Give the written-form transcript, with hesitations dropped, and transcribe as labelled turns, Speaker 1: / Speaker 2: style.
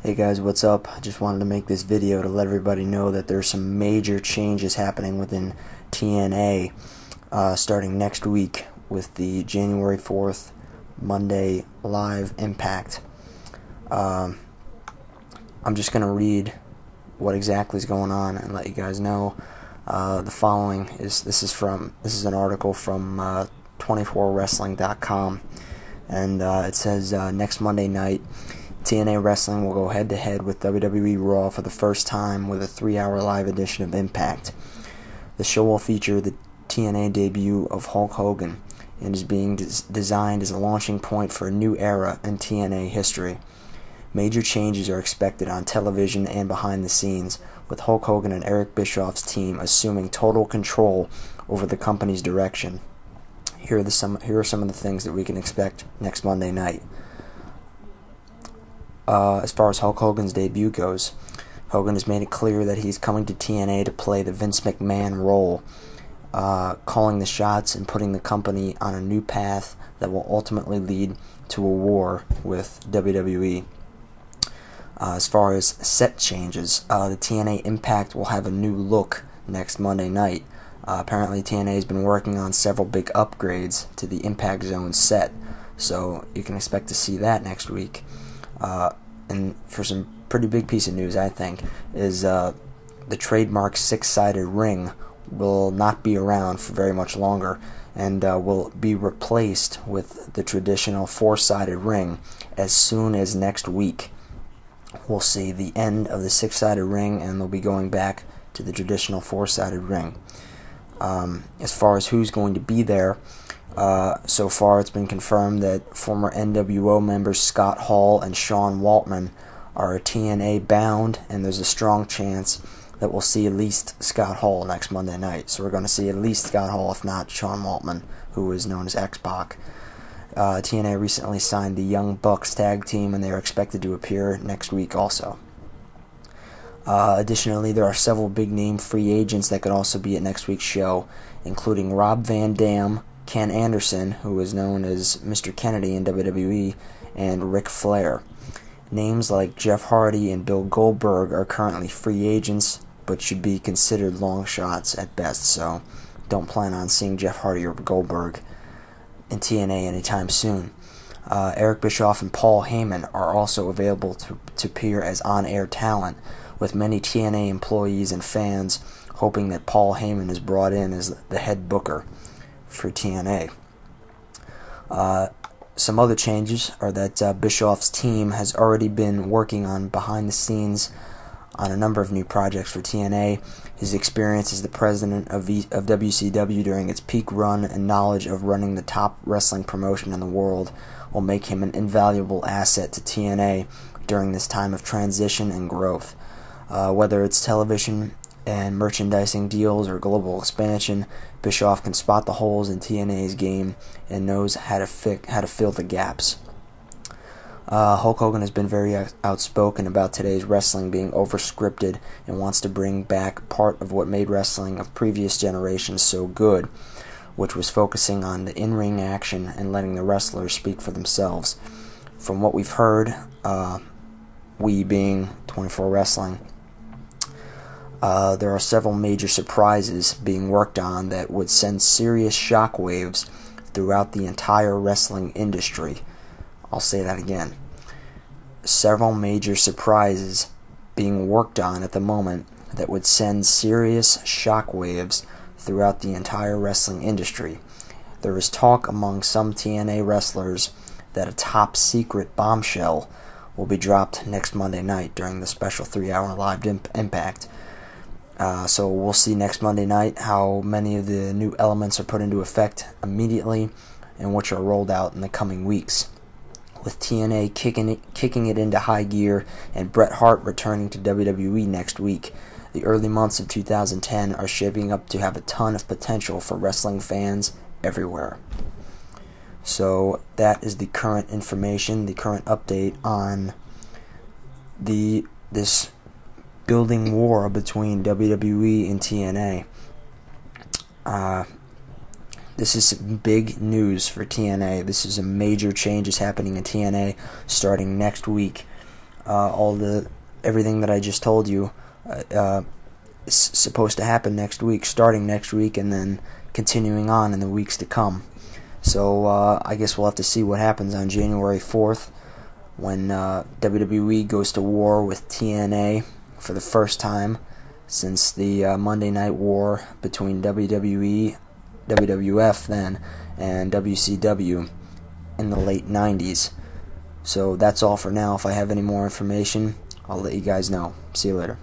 Speaker 1: Hey guys, what's up? I just wanted to make this video to let everybody know that there's some major changes happening within TNA starting next week with the January 4th Monday live Impact. I'm just going to read what exactly is going on and let you guys know. The following is this is an article from 24wrestling.com, and it says next Monday night TNA Wrestling will go head-to-head with WWE Raw for the first time with a 3-hour live edition of Impact. The show will feature the TNA debut of Hulk Hogan and is being designed as a launching point for a new era in TNA history. Major changes are expected on television and behind the scenes, with Hulk Hogan and Eric Bischoff's team assuming total control over the company's direction. Here are some of the things that we can expect next Monday night. As far as Hulk Hogan's debut goes, Hogan has made it clear that he's coming to TNA to play the Vince McMahon role, calling the shots and putting the company on a new path that will ultimately lead to a war with WWE. As far as set changes, the TNA Impact will have a new look next Monday night. Apparently TNA has been working on several big upgrades to the Impact Zone set, so you can expect to see that next week. And for some pretty big piece of news, I think, is the trademark 6-sided ring will not be around for very much longer and will be replaced with the traditional 4-sided ring as soon as next week. We'll see the end of the 6-sided ring, and they'll be going back to the traditional 4-sided ring. As far as who's going to be there, so far it's been confirmed that former NWO members Scott Hall and Sean Waltman are TNA bound, and there's a strong chance that we'll see at least Scott Hall next Monday night. So we're going to see at least Scott Hall, if not Sean Waltman, who is known as X-Pac. TNA recently signed the Young Bucks tag team, and they are expected to appear next week also. Additionally, there are several big-name free agents that could also be at next week's show, including Rob Van Dam, Ken Anderson, who is known as Mr. Kennedy in WWE, and Ric Flair. Names like Jeff Hardy and Bill Goldberg are currently free agents, but should be considered long shots at best, so don't plan on seeing Jeff Hardy or Goldberg in TNA anytime soon. Eric Bischoff and Paul Heyman are also available to appear as on-air talent, with many TNA employees and fans hoping that Paul Heyman is brought in as the head booker for TNA. Some other changes are that Bischoff's team has already been working on behind the scenes on a number of new projects for TNA. His experience as the president of WCW during its peak run and knowledge of running the top wrestling promotion in the world will make him an invaluable asset to TNA during this time of transition and growth. Whether it's television and merchandising deals or global expansion, Bischoff can spot the holes in TNA's game and knows how to fill the gaps. Hulk Hogan has been very outspoken about today's wrestling being overscripted and wants to bring back part of what made wrestling of previous generations so good, which was focusing on the in-ring action and letting the wrestlers speak for themselves. From what we've heard, we being 24 Wrestling, there are several major surprises being worked on that would send serious shockwaves throughout the entire wrestling industry. I'll say that again. Several major surprises being worked on at the moment that would send serious shockwaves throughout the entire wrestling industry. There is talk among some TNA wrestlers that a top secret bombshell will be dropped next Monday night during the special 3-hour live Impact. So we'll see next Monday night how many of the new elements are put into effect immediately and which are rolled out in the coming weeks. With TNA kicking it into high gear and Bret Hart returning to WWE next week, the early months of 2010 are shaping up to have a ton of potential for wrestling fans everywhere. So that is the current information, the current update on this building war between WWE and TNA. This is big news for TNA. This is a major changes happening in TNA starting next week. everything that I just told you is supposed to happen next week, starting next week, and then continuing on in the weeks to come. So I guess we'll have to see what happens on January 4th when WWE goes to war with TNA for the first time since the Monday Night War between WWE, WWF then, and WCW in the late 90s. So that's all for now. If I have any more information, I'll let you guys know. See you later.